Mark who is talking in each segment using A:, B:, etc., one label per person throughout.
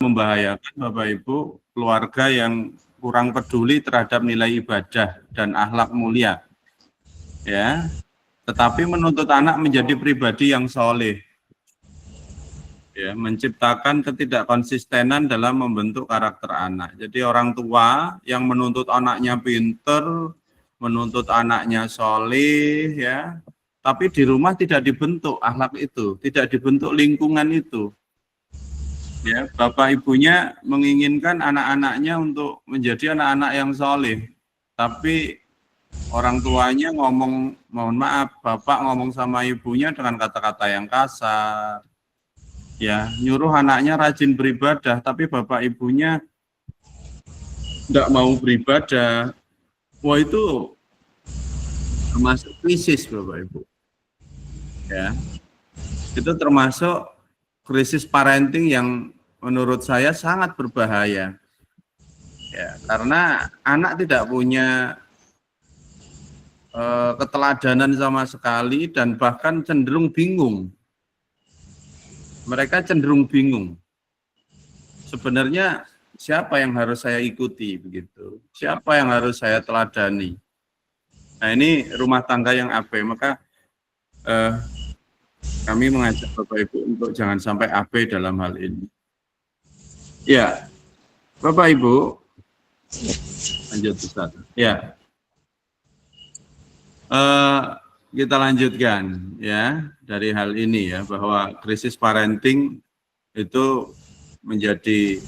A: membahayakan Bapak Ibu keluarga yang kurang peduli terhadap nilai ibadah dan akhlak mulia, ya. Tetapi menuntut anak menjadi pribadi yang soleh, ya, menciptakan ketidakkonsistenan dalam membentuk karakter anak. Jadi orang tua yang menuntut anaknya pinter, menuntut anaknya soleh, ya, tapi di rumah tidak dibentuk akhlak itu, tidak dibentuk lingkungan itu. Ya, bapak ibunya menginginkan anak-anaknya untuk menjadi anak-anak yang soleh, tapi orang tuanya ngomong, mohon maaf, bapak ngomong sama ibunya dengan kata-kata yang kasar, ya, nyuruh anaknya rajin beribadah, tapi bapak ibunya tidak mau beribadah. Wah, itu termasuk krisis bapak ibu, ya, itu termasuk krisis parenting yang menurut saya sangat berbahaya. Ya, karena anak tidak punya keteladanan sama sekali dan bahkan cenderung bingung. Mereka cenderung bingung. Sebenarnya siapa yang harus saya ikuti begitu? Siapa yang harus saya teladani? Nah, ini rumah tangga yang abai. Maka kami mengajak Bapak Ibu untuk jangan sampai abai dalam hal ini. Ya, Bapak Ibu, lanjut Ustaz. Ya, kita lanjutkan ya dari hal ini ya, bahwa krisis parenting itu menjadi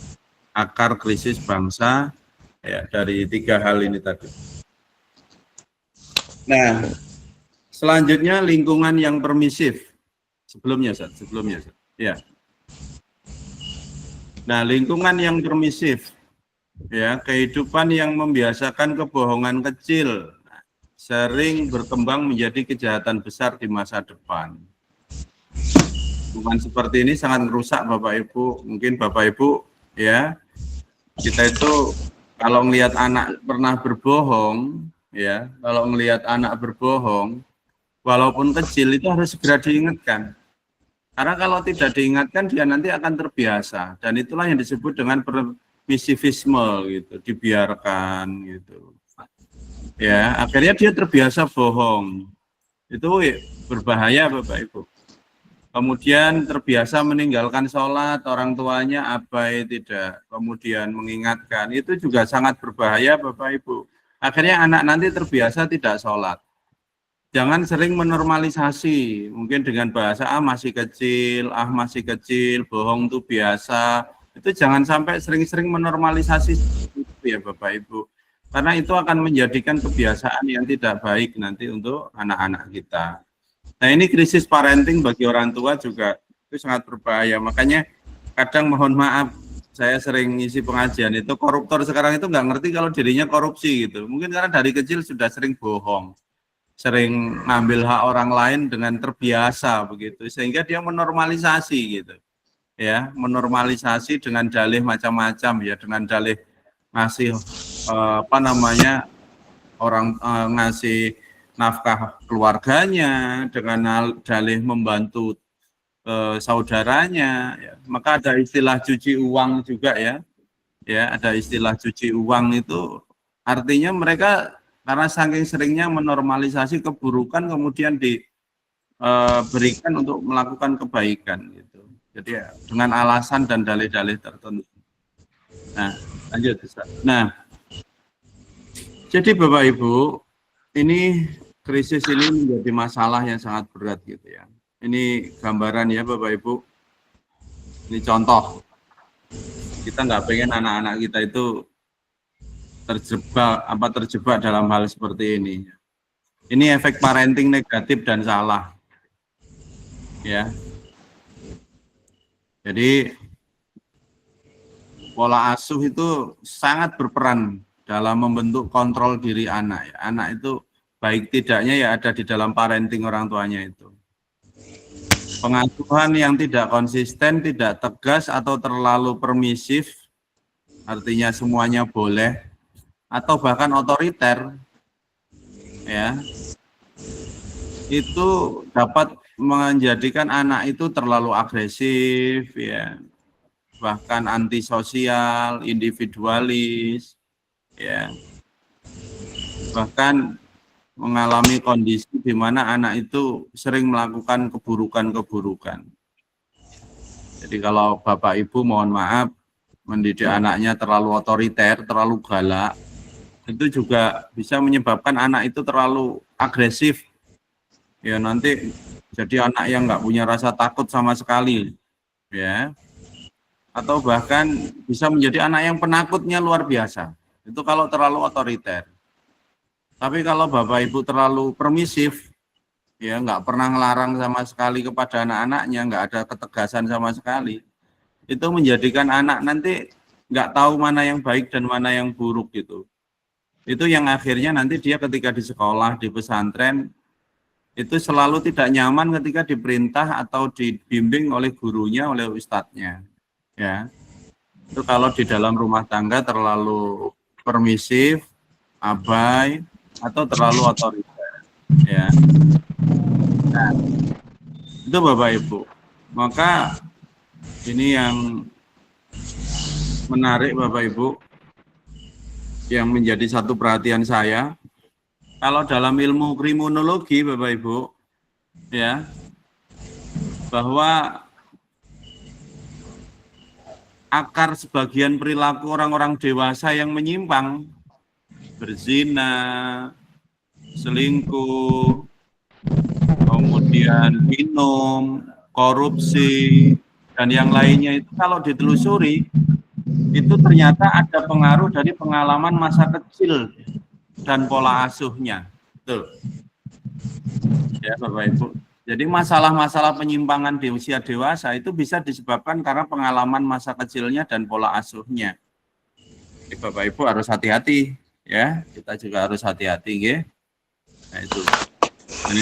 A: akar krisis bangsa ya dari 3 hal ini tadi. Nah, selanjutnya lingkungan yang permisif. Sebelumnya. Ya. Nah, lingkungan yang permisif, ya, kehidupan yang membiasakan kebohongan kecil, sering berkembang menjadi kejahatan besar di masa depan. Lingkungan seperti ini sangat merusak Bapak Ibu. Mungkin Bapak Ibu, ya, kita itu kalau melihat anak pernah berbohong, ya, kalau melihat anak berbohong, walaupun kecil itu harus segera diingatkan. Karena kalau tidak diingatkan dia nanti akan terbiasa, dan itulah yang disebut dengan permisivisme gitu, dibiarkan gitu. Ya, akhirnya dia terbiasa bohong. Itu berbahaya Bapak Ibu. Kemudian terbiasa meninggalkan sholat, orang tuanya abai tidak, kemudian mengingatkan, itu juga sangat berbahaya Bapak Ibu. Akhirnya anak nanti terbiasa tidak sholat. Jangan sering menormalisasi, mungkin dengan bahasa masih kecil, bohong itu biasa. Itu jangan sampai sering-sering menormalisasi itu ya Bapak Ibu. Karena itu akan menjadikan kebiasaan yang tidak baik nanti untuk anak-anak kita. Nah, ini krisis parenting bagi orang tua juga itu sangat berbahaya. Makanya kadang mohon maaf, saya sering ngisi pengajian itu, koruptor sekarang itu nggak ngerti kalau dirinya korupsi gitu. Mungkin karena dari kecil sudah sering bohong, sering ngambil hak orang lain dengan terbiasa begitu, sehingga dia menormalisasi gitu, ya, menormalisasi dengan dalih macam-macam ya, dengan dalih ngasih orang ngasih nafkah keluarganya, dengan dalih membantu saudaranya, ya. Maka ada istilah cuci uang juga ya, ada istilah cuci uang itu artinya mereka karena saking seringnya menormalisasi keburukan kemudian diberikan untuk melakukan kebaikan gitu. Jadi ya, dengan alasan dan dalih-dalih tertentu. Nah, lanjut Ustaz. Nah, jadi Bapak Ibu, ini krisis ini menjadi masalah yang sangat berat gitu ya. Ini gambaran ya Bapak Ibu. Ini contoh. Kita nggak pengen anak-anak kita itu terjebak dalam hal seperti ini. Ini efek parenting negatif dan salah. Ya. Jadi pola asuh itu sangat berperan dalam membentuk kontrol diri anak. Anak itu baik tidaknya ya ada di dalam parenting orang tuanya itu. Pengasuhan yang tidak konsisten, tidak tegas atau terlalu permisif, artinya semuanya boleh, atau bahkan otoriter, ya, itu dapat menjadikan anak itu terlalu agresif, ya, bahkan antisosial, individualis, ya. Bahkan mengalami kondisi di mana anak itu sering melakukan keburukan-keburukan. Jadi kalau Bapak Ibu mohon maaf mendidik anaknya terlalu otoriter, terlalu galak, itu juga bisa menyebabkan anak itu terlalu agresif. Ya nanti jadi anak yang nggak punya rasa takut sama sekali, ya. Atau bahkan bisa menjadi anak yang penakutnya luar biasa. Itu kalau terlalu otoriter. Tapi kalau Bapak Ibu terlalu permisif, ya nggak pernah ngelarang sama sekali kepada anak-anaknya, nggak ada ketegasan sama sekali, itu menjadikan anak nanti nggak tahu mana yang baik dan mana yang buruk gitu. Itu yang akhirnya nanti dia ketika di sekolah, di pesantren, itu selalu tidak nyaman ketika diperintah atau dibimbing oleh gurunya, oleh ustadznya. Ya, itu kalau di dalam rumah tangga terlalu permisif, abai, atau terlalu otoriter. Ya. Nah, itu Bapak Ibu. Maka ini yang menarik Bapak Ibu, yang menjadi satu perhatian saya. Kalau dalam ilmu kriminologi Bapak Ibu, ya, bahwa akar sebagian perilaku orang-orang dewasa yang menyimpang, berzina, selingkuh, kemudian minum, korupsi, dan yang lainnya itu kalau ditelusuri, itu ternyata ada pengaruh dari pengalaman masa kecil dan pola asuhnya. Betul. Ya Bapak Ibu. Jadi masalah-masalah penyimpangan di usia dewasa itu bisa disebabkan karena pengalaman masa kecilnya dan pola asuhnya. Jadi Bapak Ibu harus hati-hati ya. Kita juga harus hati-hati ya. Nah itu.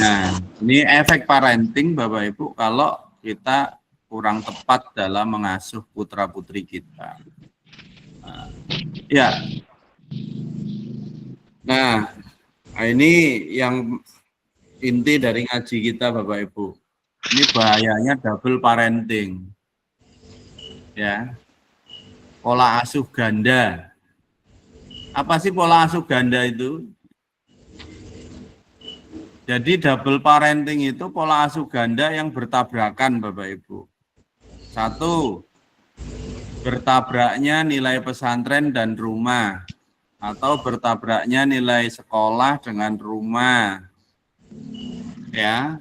A: Nah, ini efek parenting Bapak Ibu kalau kita kurang tepat dalam mengasuh putra-putri kita. Nah, ya. Nah, ini yang inti dari ngaji kita Bapak Ibu. Ini bahayanya double parenting. Ya. Pola asuh ganda. Apa sih pola asuh ganda itu? Jadi double parenting itu pola asuh ganda yang bertabrakan Bapak Ibu. Satu, bertabraknya nilai pesantren dan rumah. Atau bertabraknya nilai sekolah dengan rumah. Ya,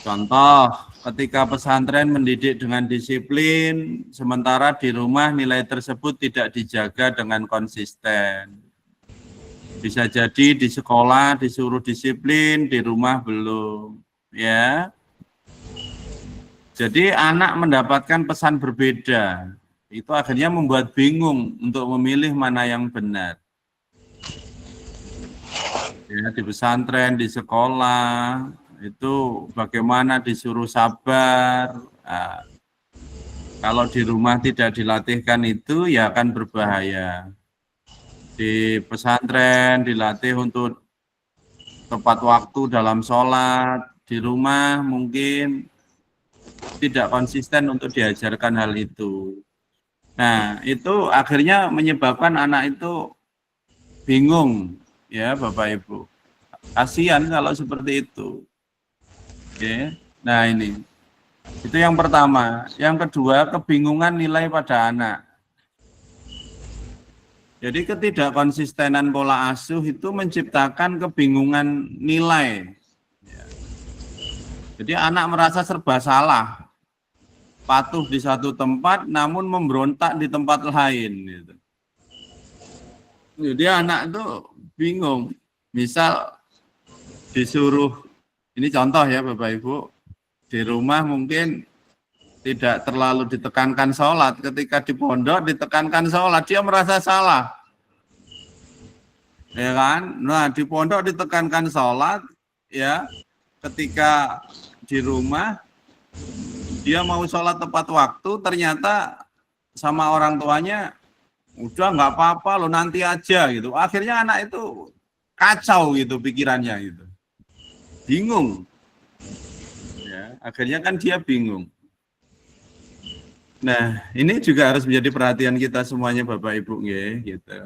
A: contoh ketika pesantren mendidik dengan disiplin, sementara di rumah nilai tersebut tidak dijaga dengan konsisten. Bisa jadi di sekolah disuruh disiplin, di rumah belum. Ya, jadi anak mendapatkan pesan berbeda. Itu akhirnya membuat bingung untuk memilih mana yang benar. Ya, di pesantren, di sekolah, itu bagaimana disuruh sabar. Nah, kalau di rumah tidak dilatihkan itu ya akan berbahaya. Di pesantren dilatih untuk tepat waktu dalam sholat, di rumah mungkin tidak konsisten untuk diajarkan hal itu. Nah, itu akhirnya menyebabkan anak itu bingung. Ya Bapak Ibu, kasihan kalau seperti itu. Oke. Nah ini, itu yang pertama. Yang kedua, kebingungan nilai pada anak. Jadi ketidakkonsistenan pola asuh itu menciptakan kebingungan nilai. Jadi anak merasa serba salah, patuh di satu tempat namun memberontak di tempat lain. Gitu. Jadi anak itu bingung. Misal disuruh, ini contoh ya Bapak Ibu, di rumah mungkin tidak terlalu ditekankan sholat, ketika di pondok ditekankan sholat, dia merasa salah. Ya kan? Nah di pondok ditekankan sholat, ya ketika di rumah dia mau sholat tepat waktu, ternyata sama orang tuanya, udah nggak apa-apa lo nanti aja gitu. Akhirnya anak itu kacau gitu pikirannya gitu. Bingung. Ya, akhirnya kan dia bingung. Nah, ini juga harus menjadi perhatian kita semuanya Bapak Ibu gitu.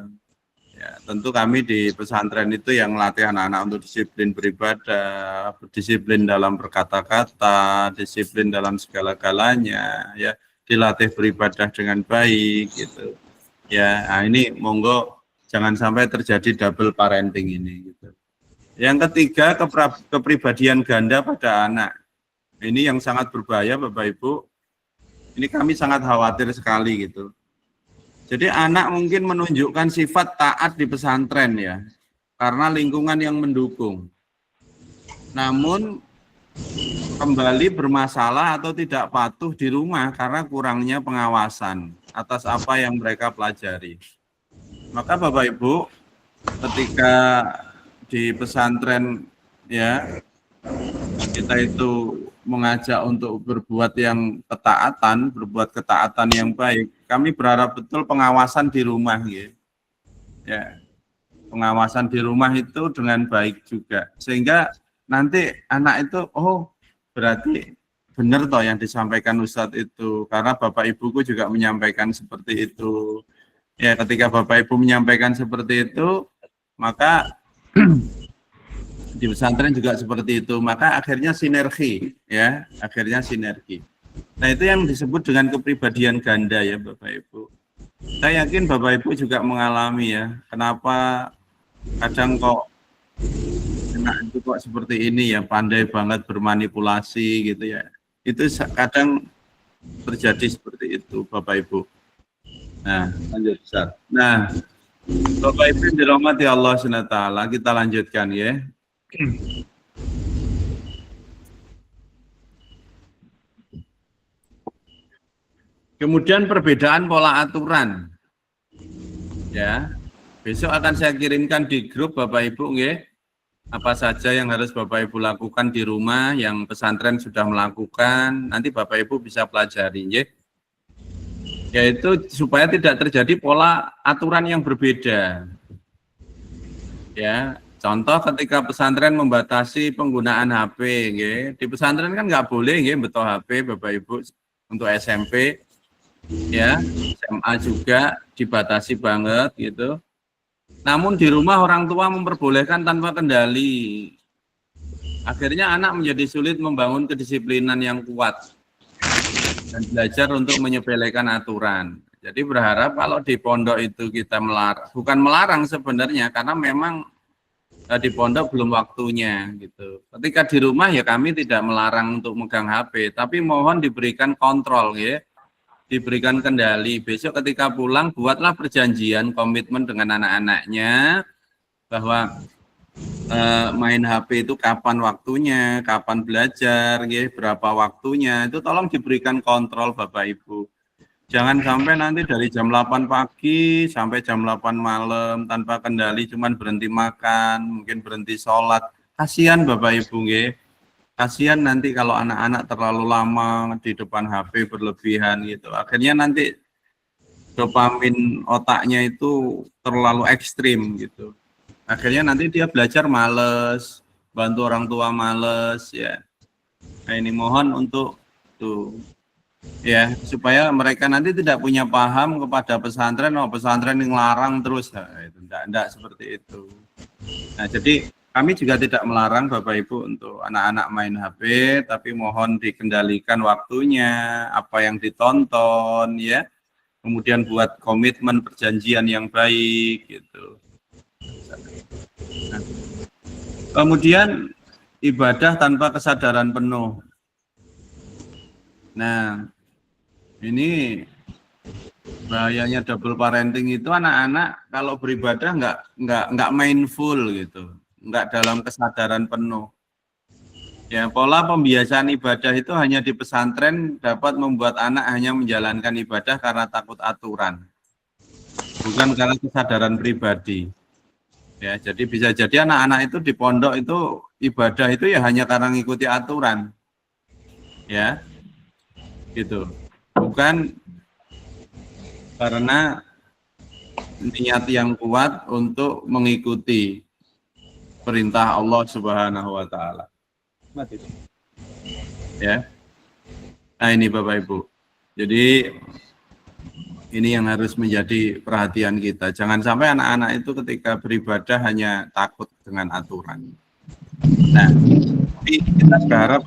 A: Ya, tentu kami di pesantren itu yang melatih anak-anak untuk disiplin beribadah, disiplin dalam berkata-kata, disiplin dalam segala-galanya, ya, dilatih beribadah dengan baik gitu. Ya, nah ini monggo jangan sampai terjadi double parenting ini gitu. Yang ketiga, kepribadian ganda pada anak. Ini yang sangat berbahaya Bapak Ibu. Ini kami sangat khawatir sekali gitu. Jadi anak mungkin menunjukkan sifat taat di pesantren ya, karena lingkungan yang mendukung. Namun kembali bermasalah atau tidak patuh di rumah karena kurangnya pengawasan atas apa yang mereka pelajari. Maka Bapak Ibu, ketika di pesantren ya, kita itu mengajak untuk berbuat yang ketaatan, berbuat ketaatan yang baik. Kami berharap betul pengawasan di rumah, ya, pengawasan di rumah itu dengan baik juga, sehingga nanti anak itu, oh berarti benar toh yang disampaikan Ustadz itu, karena Bapak Ibuku juga menyampaikan seperti itu. Ya, ketika Bapak Ibu menyampaikan seperti itu, maka di pesantren juga seperti itu, maka akhirnya sinergi, ya, akhirnya sinergi. Nah, itu yang disebut dengan kepribadian ganda ya Bapak Ibu. Saya yakin Bapak Ibu juga mengalami ya, kenapa kadang kok anak itu kok seperti ini ya, pandai banget bermanipulasi gitu ya. Itu kadang terjadi seperti itu Bapak Ibu. Nah, lanjut Ustaz. Nah, Bapak Ibu yang dirahmati Allah SWT, kita lanjutkan ya. Kemudian perbedaan pola aturan. Ya. Besok akan saya kirimkan di grup Bapak Ibu apa saja yang harus Bapak Ibu lakukan di rumah yang pesantren sudah melakukan. Nanti Bapak Ibu bisa pelajari yaitu supaya tidak terjadi pola aturan yang berbeda. Ya. Contoh ketika pesantren membatasi penggunaan HP, di pesantren kan nggak boleh betul HP Bapak Ibu untuk SMP, ya SMA juga dibatasi banget gitu. Namun di rumah orang tua memperbolehkan tanpa kendali. Akhirnya anak menjadi sulit membangun kedisiplinan yang kuat dan belajar untuk menyepelekan aturan. Jadi berharap kalau di pondok itu kita melarang, bukan melarang sebenarnya, karena memang di pondok belum waktunya gitu. Ketika di rumah ya kami tidak melarang untuk megang HP, tapi mohon diberikan kontrol diberikan kendali. Besok ketika pulang buatlah perjanjian komitmen dengan anak-anaknya bahwa main HP itu kapan waktunya, kapan belajar, berapa waktunya, itu tolong diberikan kontrol Bapak Ibu. Jangan sampai nanti dari jam 8 pagi sampai jam 8 malam tanpa kendali, cuman berhenti makan, mungkin berhenti sholat. Kasihan Bapak Ibu, kasihan nanti kalau anak-anak terlalu lama di depan HP berlebihan gitu. Akhirnya nanti dopamin otaknya itu terlalu ekstrim gitu. Akhirnya nanti dia belajar males, bantu orang tua males ya. Nah ini mohon untuk tuh ya, supaya mereka nanti tidak punya paham kepada pesantren, pesantren yang larang terus, itu enggak seperti itu. Nah, jadi kami juga tidak melarang Bapak Ibu untuk anak-anak main HP, tapi mohon dikendalikan waktunya, apa yang ditonton, ya. Kemudian buat komitmen perjanjian yang baik, gitu. Nah, kemudian ibadah tanpa kesadaran penuh. Nah, ini bahayanya double parenting itu anak-anak kalau beribadah nggak mindful gitu, nggak dalam kesadaran penuh. Ya, pola pembiasaan ibadah itu hanya di pesantren dapat membuat anak hanya menjalankan ibadah karena takut aturan, bukan karena kesadaran pribadi. Ya, jadi bisa jadi anak-anak itu di pondok itu ibadah itu ya hanya karena mengikuti aturan, ya, gitu. Bukan karena niat yang kuat untuk mengikuti perintah Allah Subhanahu wa taala. Ya. Nah, ini Bapak Ibu. Jadi ini yang harus menjadi perhatian kita. Jangan sampai anak-anak itu ketika beribadah hanya takut dengan aturan. Nah, tapi kita berharap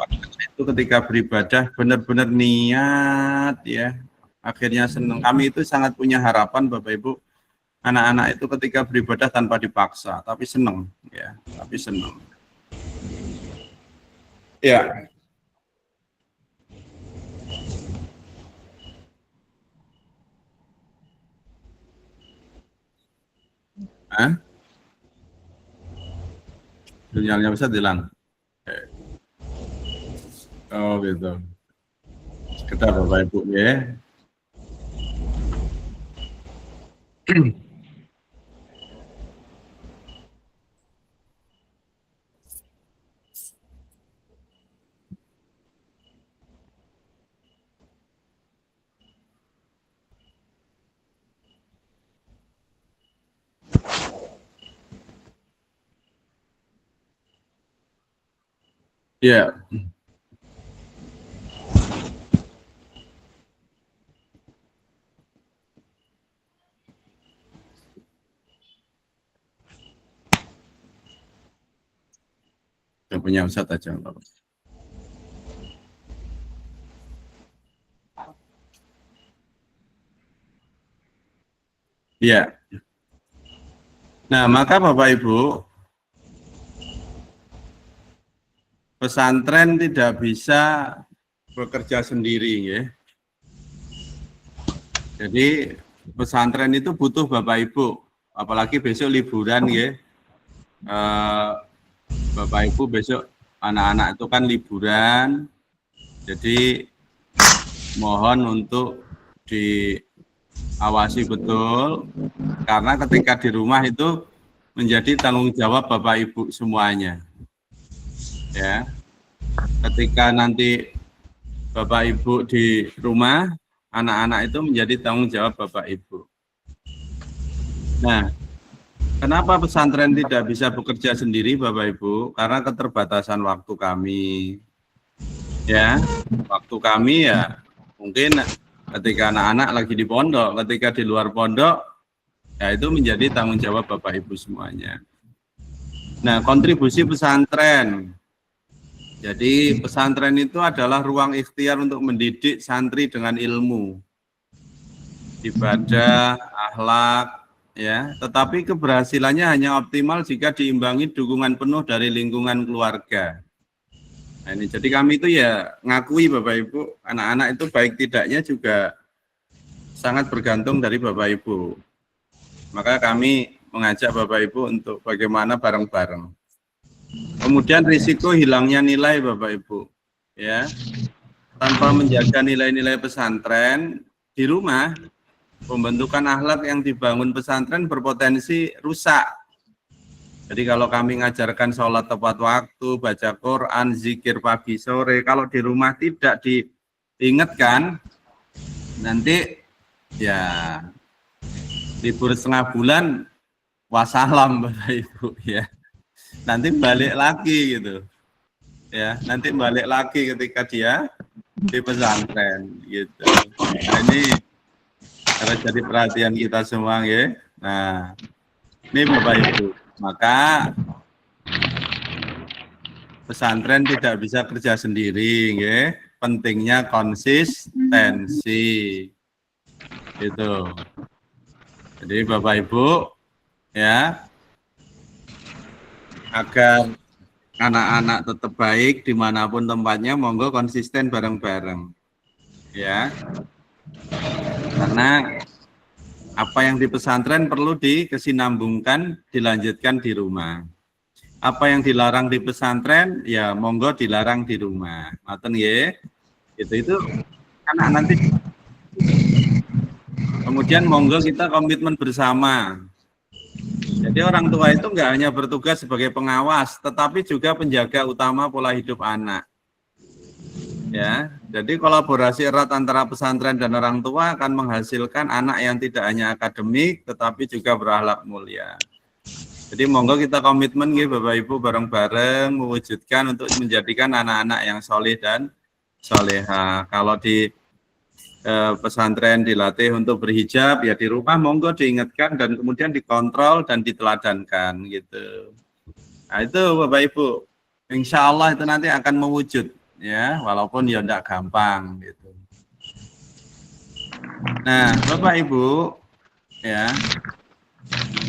A: itu ketika beribadah benar-benar niat ya. Akhirnya senang. Kami itu sangat punya harapan Bapak Ibu, anak-anak itu ketika beribadah tanpa dipaksa, tapi senang ya, tapi senang. Ya. Hah? Sinyalnya bisa hilang. Oh gitu. Sekedar Bapak Ibu ya. Ya. Yang punya Ustadz aja Bapak. Ya. Nah, maka Bapak Ibu, pesantren tidak bisa bekerja sendiri ya. Jadi pesantren itu butuh Bapak Ibu, apalagi besok liburan ya. Bapak Ibu besok anak-anak itu kan liburan, jadi mohon untuk diawasi betul, karena ketika di rumah itu menjadi tanggung jawab Bapak Ibu semuanya. Ya, ketika nanti Bapak Ibu di rumah, anak-anak itu menjadi tanggung jawab Bapak Ibu. Nah, kenapa pesantren tidak bisa bekerja sendiri Bapak Ibu? Karena keterbatasan waktu kami. Ya, waktu kami ya mungkin ketika anak-anak lagi di pondok, ketika di luar pondok, ya itu menjadi tanggung jawab Bapak Ibu semuanya. Nah, kontribusi pesantren. Jadi pesantren itu adalah ruang ikhtiar untuk mendidik santri dengan ilmu, ibadah, akhlak, ya. Tetapi keberhasilannya hanya optimal jika diimbangi dukungan penuh dari lingkungan keluarga. Nah, ini jadi kami itu ya ngakui Bapak Ibu, anak-anak itu baik tidaknya juga sangat bergantung dari Bapak Ibu. Maka kami mengajak Bapak Ibu untuk bagaimana bareng-bareng. Kemudian risiko hilangnya nilai Bapak Ibu, ya, tanpa menjaga nilai-nilai pesantren di rumah, pembentukan akhlak yang dibangun pesantren berpotensi rusak. Jadi kalau kami ngajarkan sholat tepat waktu, baca Quran, zikir pagi sore, kalau di rumah tidak diingatkan, nanti ya libur setengah bulan, wassalam Bapak Ibu ya. Nanti balik lagi gitu, ya. Nanti balik lagi ketika dia di pesantren gitu. Nah, ini harus jadi perhatian kita semua ya. Nah, ini Bapak Ibu, maka pesantren tidak bisa kerja sendiri ya. Pentingnya konsistensi itu. Jadi Bapak Ibu ya, agar anak-anak tetap baik dimanapun tempatnya, monggo konsisten bareng-bareng ya, karena apa yang di pesantren perlu dikesinambungkan, dilanjutkan di rumah. Apa yang dilarang di pesantren ya monggo dilarang di rumah. Ngoten nggih. Itu anak nanti. Kemudian monggo kita komitmen bersama. Jadi orang tua itu enggak hanya bertugas sebagai pengawas, tetapi juga penjaga utama pola hidup anak. Ya, jadi kolaborasi erat antara pesantren dan orang tua akan menghasilkan anak yang tidak hanya akademik, tetapi juga berakhlak mulia. Jadi monggo kita komitmen gitu Bapak Ibu bareng-bareng mewujudkan untuk menjadikan anak-anak yang soleh dan soleha. Kalau di pesantren dilatih untuk berhijab, ya di rumah monggo diingatkan dan kemudian dikontrol dan diteladankan gitu. Nah itu Bapak Ibu, insya Allah itu nanti akan mewujud ya, walaupun ya tidak gampang gitu. Nah Bapak Ibu ya,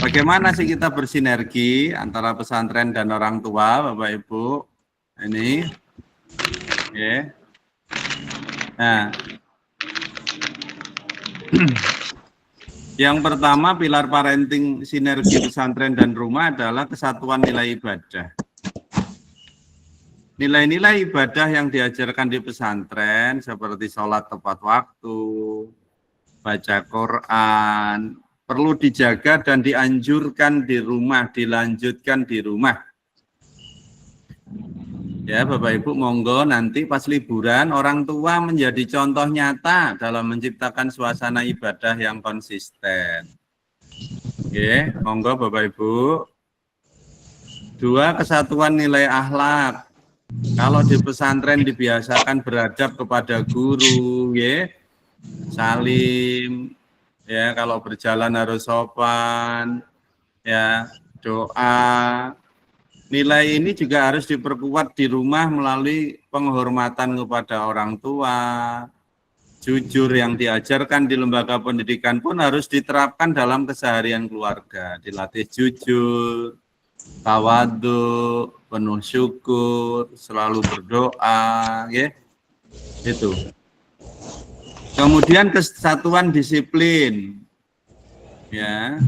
A: bagaimana sih kita bersinergi antara pesantren dan orang tua Bapak Ibu ini ya. Nah yang pertama pilar parenting sinergi pesantren dan rumah adalah kesatuan nilai ibadah. Nilai-nilai ibadah yang diajarkan di pesantren seperti sholat tepat waktu, baca Quran, perlu dijaga dan dianjurkan di rumah, dilanjutkan di rumah. Ya Bapak Ibu monggo nanti pas liburan orang tua menjadi contoh nyata dalam menciptakan suasana ibadah yang konsisten. Oke, monggo Bapak Ibu. 2, kesatuan nilai akhlak. Kalau di pesantren dibiasakan beradab kepada guru, ya, salim, ya kalau berjalan harus sopan, ya doa. Nilai ini juga harus diperkuat di rumah melalui penghormatan kepada orang tua. Jujur yang diajarkan di lembaga pendidikan pun harus diterapkan dalam keseharian keluarga. Dilatih jujur, tawadhu, penuh syukur, selalu berdoa, ya. Itu. Kemudian kesatuan disiplin. Ya.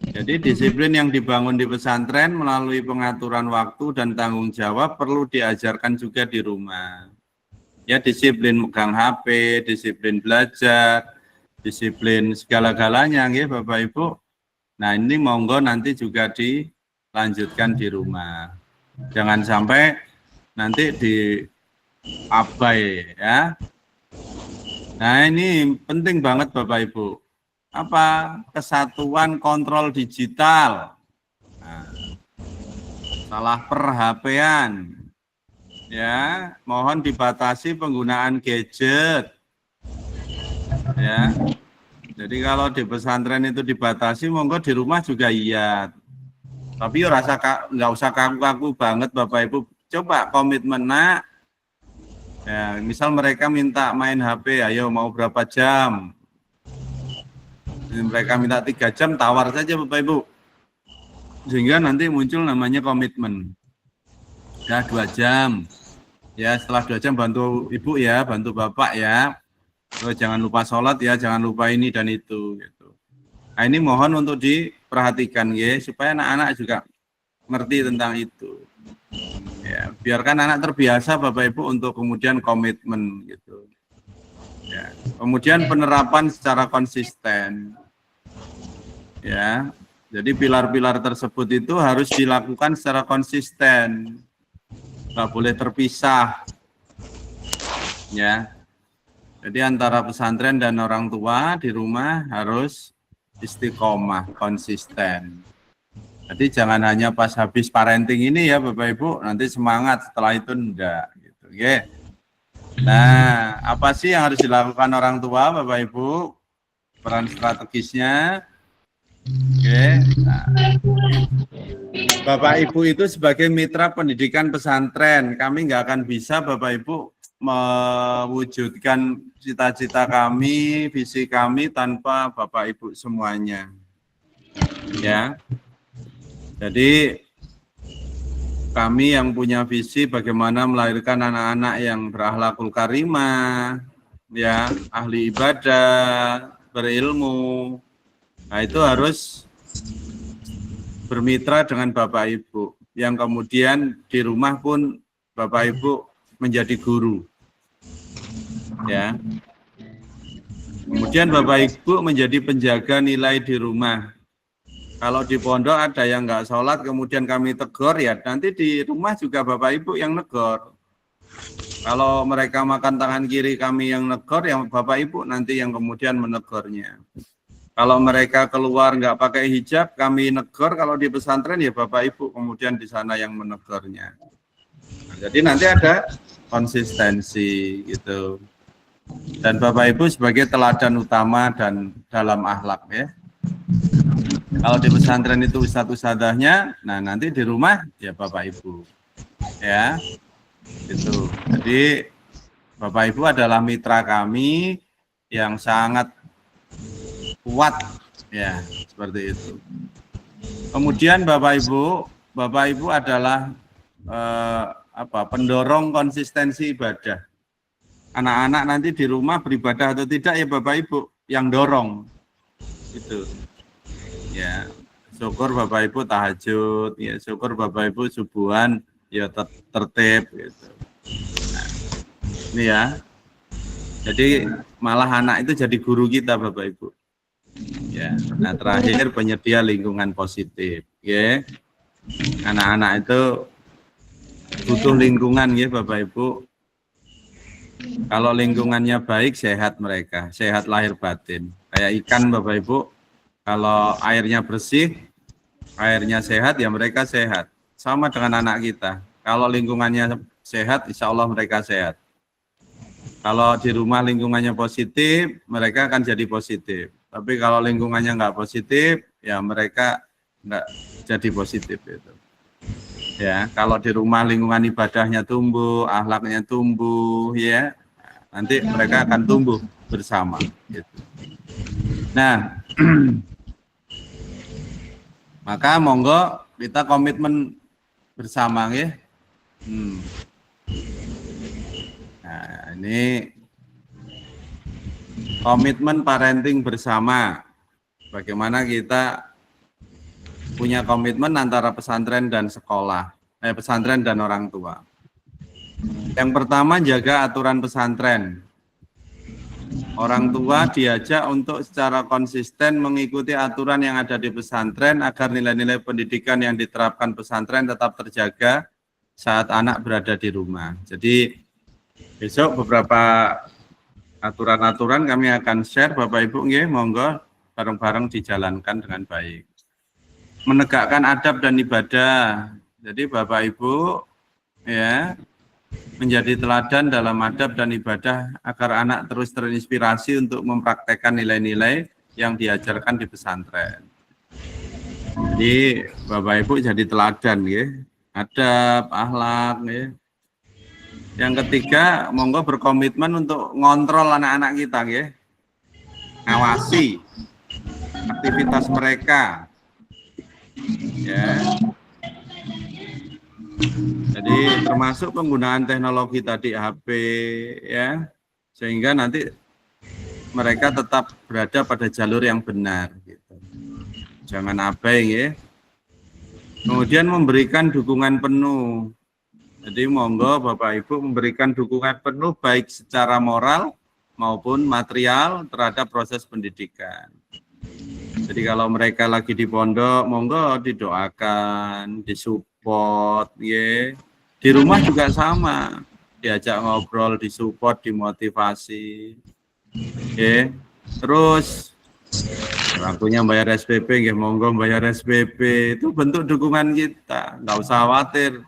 A: Jadi disiplin yang dibangun di pesantren melalui pengaturan waktu dan tanggung jawab perlu diajarkan juga di rumah. Ya disiplin megang HP, disiplin belajar, disiplin segala-galanya ya Bapak Ibu. Nah ini monggo nanti juga dilanjutkan di rumah. Jangan sampai nanti diabai ya. Nah ini penting banget Bapak Ibu. Apa kesatuan kontrol digital, nah, salah per-HP-an, ya mohon dibatasi penggunaan gadget, ya. Jadi kalau di pesantren itu dibatasi, monggo di rumah juga iya. Tapi ya rasa nggak usah kaku-kaku banget Bapak Ibu. Coba komitmen nak, ya misal mereka minta main HP, ayo mau berapa jam? Mereka minta 3 jam, tawar saja Bapak Ibu. Sehingga nanti muncul namanya komitmen. Ya 2 jam. Ya setelah 2 jam bantu Ibu ya, bantu Bapak ya. Oh, jangan lupa sholat ya, jangan lupa ini dan itu. Gitu. Nah ini mohon untuk diperhatikan ya, supaya anak-anak juga ngerti tentang itu. Ya, biarkan anak terbiasa Bapak Ibu untuk kemudian komitmen gitu. Ya. Kemudian penerapan secara konsisten. Ya, jadi pilar-pilar tersebut itu harus dilakukan secara konsisten, nggak boleh terpisah. Ya, jadi antara pesantren dan orang tua di rumah harus istiqomah, konsisten. Jadi jangan hanya pas habis parenting ini ya Bapak Ibu, nanti semangat, setelah itu enggak. Gitu, oke. Nah, apa sih yang harus dilakukan orang tua Bapak Ibu? Peran strategisnya. Oke. Nah, Bapak Ibu itu sebagai mitra pendidikan pesantren, kami nggak akan bisa Bapak Ibu mewujudkan cita-cita kami, visi kami tanpa Bapak Ibu semuanya. Ya. Jadi kami yang punya visi bagaimana melahirkan anak-anak yang berakhlakul karimah, ya, ahli ibadah, berilmu. Nah, itu harus bermitra dengan Bapak Ibu, yang kemudian di rumah pun Bapak Ibu menjadi guru. Ya. Kemudian Bapak Ibu menjadi penjaga nilai di rumah. Kalau di pondok ada yang nggak sholat, kemudian kami tegur, ya nanti di rumah juga Bapak Ibu yang negor. Kalau mereka makan tangan kiri, kami yang negor, yang Bapak Ibu nanti yang kemudian menegurnya. Kalau mereka keluar nggak pakai hijab, kami negor. Kalau di pesantren ya Bapak Ibu kemudian di sana yang menegurnya. Nah, jadi nanti ada konsistensi gitu. Dan Bapak Ibu sebagai teladan utama dan dalam akhlak ya. Kalau di pesantren itu ustadz-ustadzahnya, nah nanti di rumah ya Bapak Ibu. Ya. Itu. Jadi Bapak Ibu adalah mitra kami yang sangat kuat ya, seperti itu. Kemudian Bapak Ibu adalah pendorong konsistensi ibadah. Anak-anak nanti di rumah beribadah atau tidak ya Bapak Ibu yang dorong. Itu. Ya, syukur Bapak Ibu tahajud, ya syukur Bapak Ibu subuhan ya tertib gitu. Nah, ini ya. Jadi malah anak itu jadi guru kita Bapak Ibu. Ya, nah terakhir penyedia lingkungan positif, ya. Anak-anak itu butuh lingkungan ya Bapak Ibu. Kalau lingkungannya baik, sehat mereka, sehat lahir batin. Kayak ikan Bapak Ibu, kalau airnya bersih, airnya sehat, ya mereka sehat. Sama dengan anak kita. Kalau lingkungannya sehat, insya Allah mereka sehat. Kalau di rumah lingkungannya positif, mereka akan jadi positif. Tapi kalau lingkungannya nggak positif, ya mereka nggak jadi positif itu. Ya, kalau di rumah lingkungan ibadahnya tumbuh, akhlaknya tumbuh, ya, nanti mereka akan tumbuh bersama. Gitu. Nah, maka monggo kita komitmen bersama, ya. Nah, ini komitmen parenting bersama. Bagaimana kita punya komitmen antara pesantren dan sekolah, pesantren dan orang tua. Yang pertama, jaga aturan pesantren. Orang tua diajak untuk secara konsisten mengikuti aturan yang ada di pesantren agar nilai-nilai pendidikan yang diterapkan pesantren tetap terjaga saat anak berada di rumah. Jadi besok beberapa aturan-aturan kami akan share Bapak Ibu, nggih, monggo bareng-bareng dijalankan dengan baik. Menegakkan adab dan ibadah. Jadi Bapak Ibu ya menjadi teladan dalam adab dan ibadah agar anak terus terinspirasi untuk mempraktekkan nilai-nilai yang diajarkan di pesantren. Jadi Bapak Ibu jadi teladan ya, adab, akhlak ya. Yang ketiga, monggo berkomitmen untuk ngontrol anak-anak kita ya. Ngawasi aktivitas mereka. Ya. Jadi termasuk penggunaan teknologi tadi HP ya, sehingga nanti mereka tetap berada pada jalur yang benar gitu. Jangan abai ya. Kemudian memberikan dukungan penuh. Jadi monggo Bapak Ibu memberikan dukungan penuh baik secara moral maupun material terhadap proses pendidikan. Jadi kalau mereka lagi di pondok, monggo didoakan, disupport, ya. Di rumah juga sama, diajak ngobrol, disupport, dimotivasi, ya. Terus waktunya bayar SPP, ya monggo bayar SPP, itu bentuk dukungan kita, nggak usah khawatir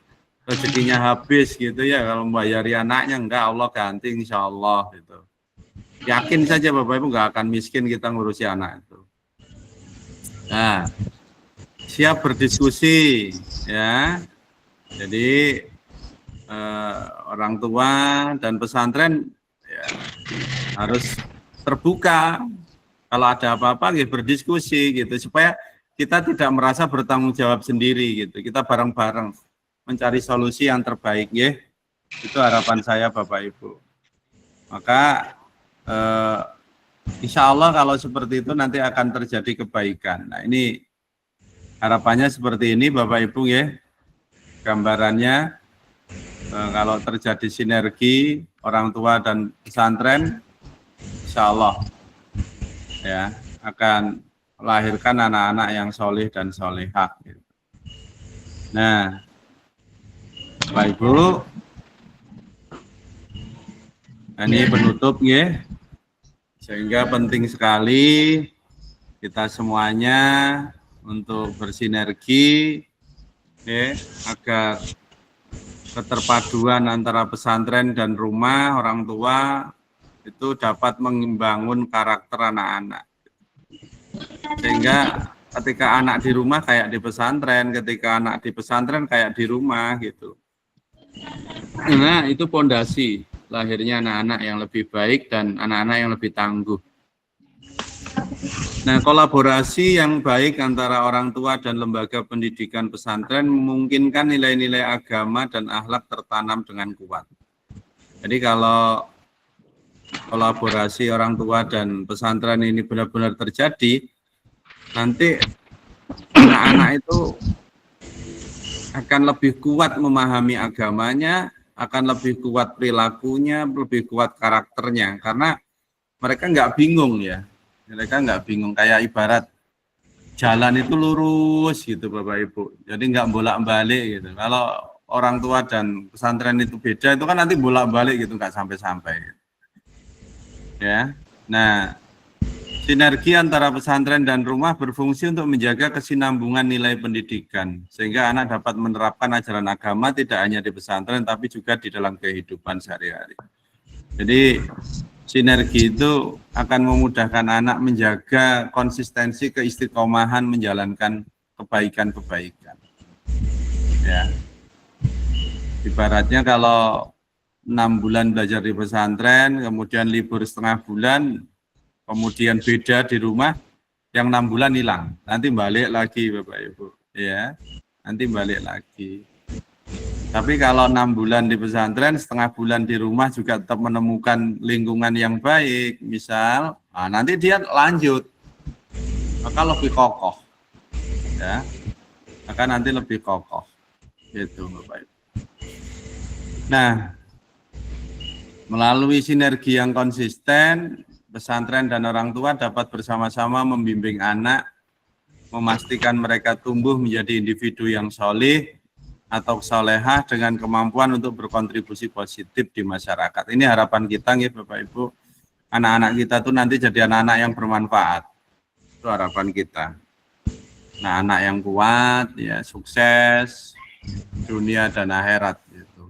A: rezekinya habis gitu ya. Kalau membayari anaknya enggak, Allah ganti insya Allah gitu. Yakin saja Bapak Ibu nggak akan miskin kita ngurusi anak itu. Nah, siap berdiskusi ya. Jadi orang tua dan pesantren ya, harus terbuka. Kalau ada apa-apa ya berdiskusi gitu supaya kita tidak merasa bertanggung jawab sendiri gitu. Kita bareng-bareng mencari solusi yang terbaik ya. Itu harapan saya Bapak Ibu. Maka insya Allah kalau seperti itu nanti akan terjadi kebaikan. Nah ini harapannya seperti ini Bapak Ibu ya. Gambarannya kalau terjadi sinergi orang tua dan pesantren, insya Allah ya akan melahirkan anak-anak yang soleh dan solehah. Nah Bapak Ibu, ini penutup ya. Sehingga penting sekali kita semuanya untuk bersinergi ya, agar keterpaduan antara pesantren dan rumah orang tua itu dapat membangun karakter anak-anak. Sehingga ketika anak di rumah kayak di pesantren, ketika anak di pesantren kayak di rumah gitu. Nah, itu pondasi lahirnya anak-anak yang lebih baik dan anak-anak yang lebih tangguh. Nah, kolaborasi yang baik antara orang tua dan lembaga pendidikan pesantren memungkinkan nilai-nilai agama dan akhlak tertanam dengan kuat. Jadi kalau kolaborasi orang tua dan pesantren ini benar-benar terjadi, nanti anak-anak itu akan lebih kuat memahami agamanya, akan lebih kuat perilakunya, lebih kuat karakternya, karena mereka nggak bingung ya. Mereka nggak bingung, kayak ibarat jalan itu lurus gitu Bapak Ibu. Jadi nggak bolak-balik gitu. Kalau orang tua dan pesantren itu beda, itu kan nanti bolak-balik gitu, nggak sampai-sampai. Ya, nah sinergi antara pesantren dan rumah berfungsi untuk menjaga kesinambungan nilai pendidikan, sehingga anak dapat menerapkan ajaran agama tidak hanya di pesantren, tapi juga di dalam kehidupan sehari-hari. Jadi sinergi itu akan memudahkan anak menjaga konsistensi keistiqomahan menjalankan kebaikan-kebaikan. Ya, ibaratnya kalau 6 bulan belajar di pesantren, kemudian libur setengah bulan, kemudian beda di rumah, yang 6 bulan hilang, nanti balik lagi Bapak Ibu, ya, nanti balik lagi. Tapi kalau 6 bulan di pesantren, setengah bulan di rumah juga tetap menemukan lingkungan yang baik, misal, nah nanti dia lanjut, maka lebih kokoh, ya, maka nanti lebih kokoh, gitu Bapak Ibu. Nah, melalui sinergi yang konsisten, pesantren dan orang tua dapat bersama-sama membimbing anak, memastikan mereka tumbuh menjadi individu yang solih atau solehah dengan kemampuan untuk berkontribusi positif di masyarakat. Ini harapan kita nih Bapak Ibu, anak-anak kita tuh nanti jadi anak-anak yang bermanfaat. Itu harapan kita. Nah, anak yang kuat, ya sukses dunia dan akhirat. Gitu.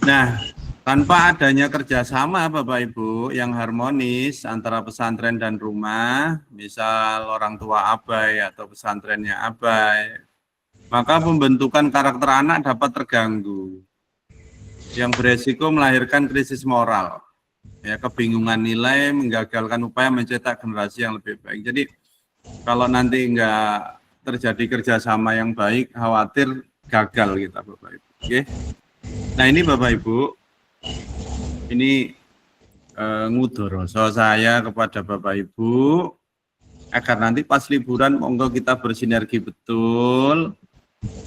A: Nah, tanpa adanya kerjasama Bapak Ibu yang harmonis antara pesantren dan rumah, misal orang tua abai atau pesantrennya abai, maka pembentukan karakter anak dapat terganggu, yang beresiko melahirkan krisis moral, ya, kebingungan nilai, menggagalkan upaya mencetak generasi yang lebih baik. Jadi kalau nanti enggak terjadi kerjasama yang baik, khawatir gagal kita Bapak Ibu. Oke. Nah ini Bapak Ibu, ini ngudoroso saya kepada Bapak Ibu agar nanti pas liburan monggo kita bersinergi betul.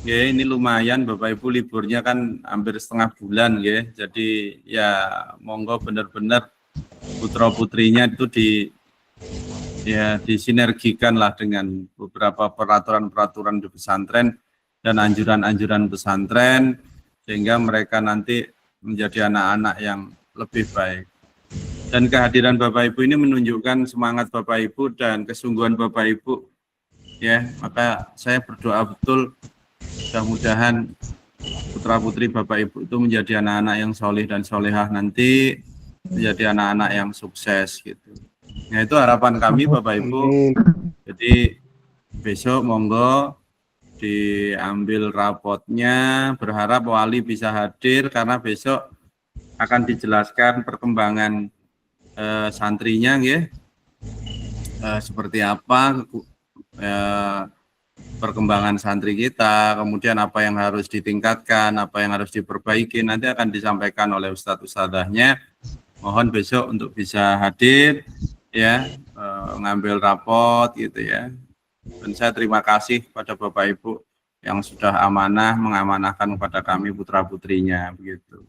A: Ya, ini lumayan Bapak Ibu, liburnya kan hampir setengah bulan ya. Jadi ya monggo benar-benar putra putrinya itu disinergikan lah dengan beberapa peraturan-peraturan di pesantren dan anjuran-anjuran pesantren, sehingga mereka nanti menjadi anak-anak yang lebih baik. Dan kehadiran Bapak Ibu ini menunjukkan semangat Bapak Ibu dan kesungguhan Bapak Ibu. Ya, maka saya berdoa betul mudah-mudahan putra-putri Bapak Ibu itu menjadi anak-anak yang solih dan solehah nanti, menjadi anak-anak yang sukses gitu. Nah, itu harapan kami Bapak Ibu. Jadi besok monggo diambil rapotnya, berharap wali bisa hadir karena besok akan dijelaskan perkembangan santrinya ya, seperti apa perkembangan santri kita, kemudian apa yang harus ditingkatkan, apa yang harus diperbaiki, nanti akan disampaikan oleh Ustadz-ustadzahnya. Mohon besok untuk bisa hadir ya, ngambil rapot gitu ya. Dan saya terima kasih pada Bapak Ibu yang sudah amanah mengamanahkan kepada kami putra-putrinya begitu.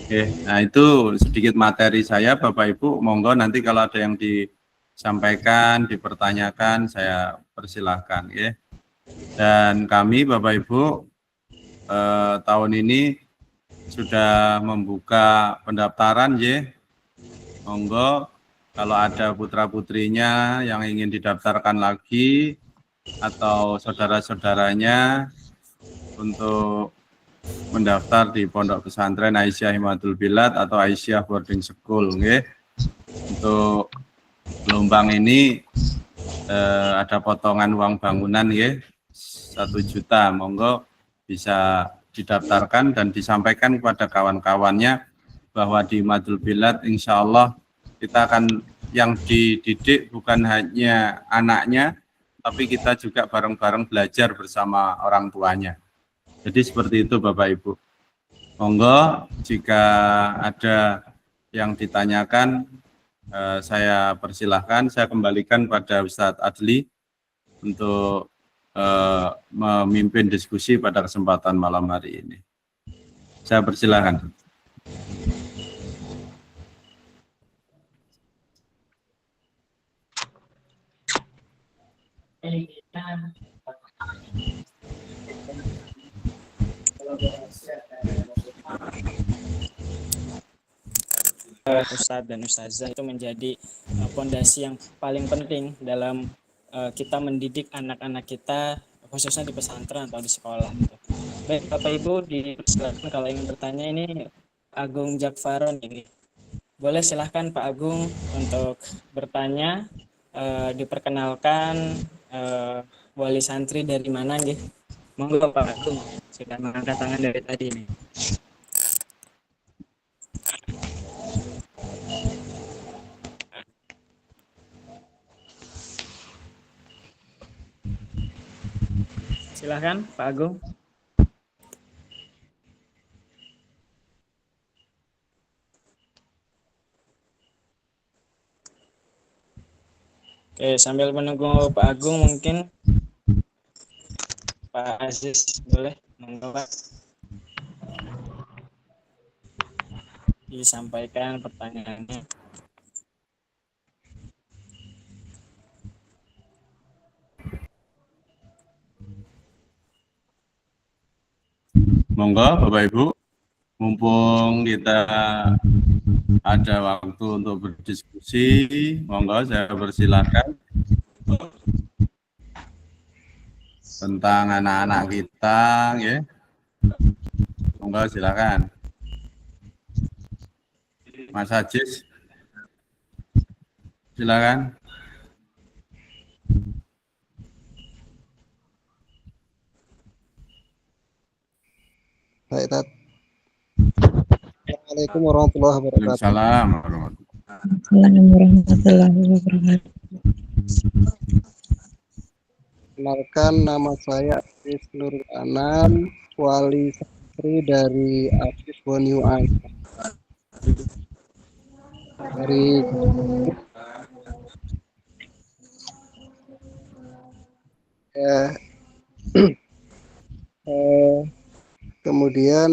A: Oke, nah itu sedikit materi saya Bapak Ibu, monggo nanti kalau ada yang disampaikan, dipertanyakan, saya persilahkan ya. Dan kami Bapak Ibu tahun ini sudah membuka pendaftaran ya. Monggo kalau ada putra-putrinya yang ingin didaftarkan lagi atau saudara-saudaranya untuk mendaftar di Pondok Pesantren Aisyah Himatul Bilad atau Aisyah Boarding School, nggih. Untuk gelombang ini ada potongan uang bangunan, nggih, 1 juta. Monggo bisa didaftarkan dan disampaikan kepada kawan-kawannya bahwa di Himatul Bilad insya Allah kita akan yang dididik bukan hanya anaknya, tapi kita juga bareng-bareng belajar bersama orang tuanya. Jadi seperti itu Bapak Ibu. Monggo jika ada yang ditanyakan saya persilahkan, saya kembalikan pada Ustadz Adli untuk memimpin diskusi pada kesempatan malam hari ini. Saya persilahkan.
B: Ustadz dan Ustazah itu menjadi pondasi yang paling penting dalam kita mendidik anak-anak kita, khususnya di pesantren atau di sekolah. Baik Bapak Ibu, dipersilakan kalau ingin bertanya. Ini Agung Jakfaron ini. Boleh silahkan Pak Agung untuk bertanya. Diperkenalkan wali santri dari mana nih? Monggo Pak Agung, sudah mengangkat tangan dari tadi nih. Silahkan Pak Agung. Oke, sambil menunggu Pak Agung mungkin Pak Aziz boleh monggo Pak disampaikan pertanyaannya.
A: Monggo Bapak Ibu, mumpung kita ada waktu untuk berdiskusi, monggo saya persilakan tentang anak-anak kita, ya. Monggo silakan. Mas Ajis, silakan.
C: Baik, Tat. Assalamualaikum warahmatullahi wabarakatuh.
A: Waalaikumsalam
D: warahmatullahi wabarakatuh.
C: Kenalkan, nama saya Aziz Nur Anan, wali santri dari Aziz Boniu dari kemudian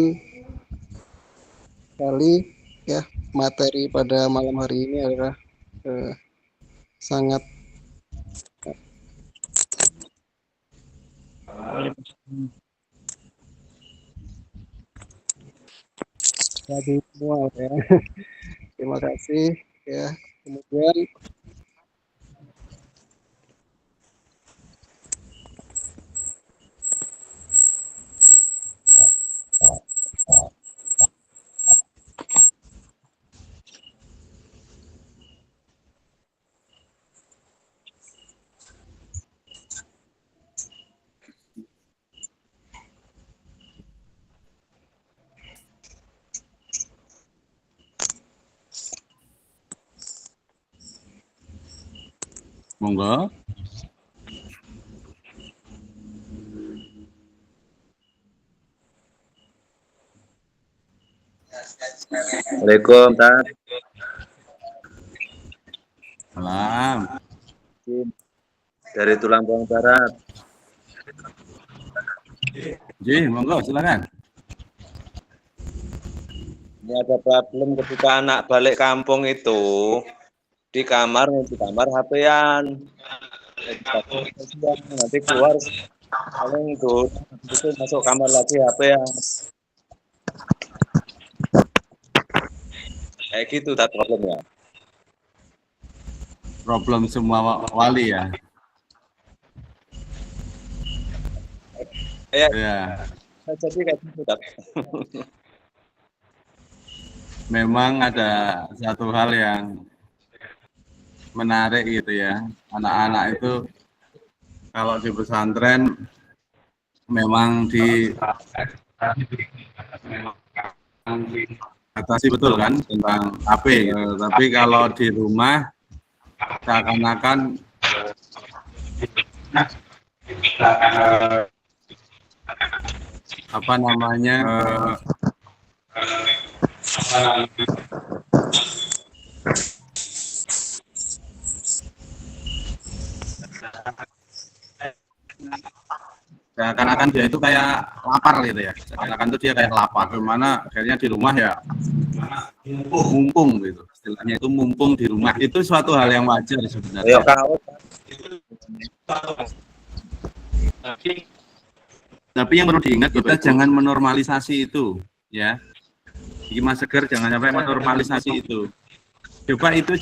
C: kali ya materi pada malam hari ini adalah sangat bagi semua ya. Terima kasih ya. Kemudian
A: monggo.
E: Assalamualaikum, Tat.
A: Salam.
E: Dari Tulang Barat.
A: Ji, monggo silakan.
E: Ini ada problem ketika anak balik kampung itu di kamar HP-an. Nanti keluar paling itu masuk kamar lagi HP-an. Kayak gitu Tat problemnya.
A: Problem semua wali ya.
E: Ya.
A: Ya.
E: jadi kayak gitu, Ustaz.
A: Memang ada satu hal yang menarik gitu ya. Anak-anak itu kalau di pesantren memang atasi betul kan tentang HP. Tapi kalau di rumah seakan-akan apa namanya seakan-akan dia itu kayak lapar gitu ya, seakan-akan itu dia kayak lapar, gimana akhirnya di rumah ya mumpung gitu, istilahnya itu mumpung di rumah, itu suatu hal yang wajar sebenarnya.
E: Ayo kau.
A: Tapi yang perlu diingat, kita jangan menormalisasi itu ya. Mas Seger jangan sampai menormalisasi itu. Coba itu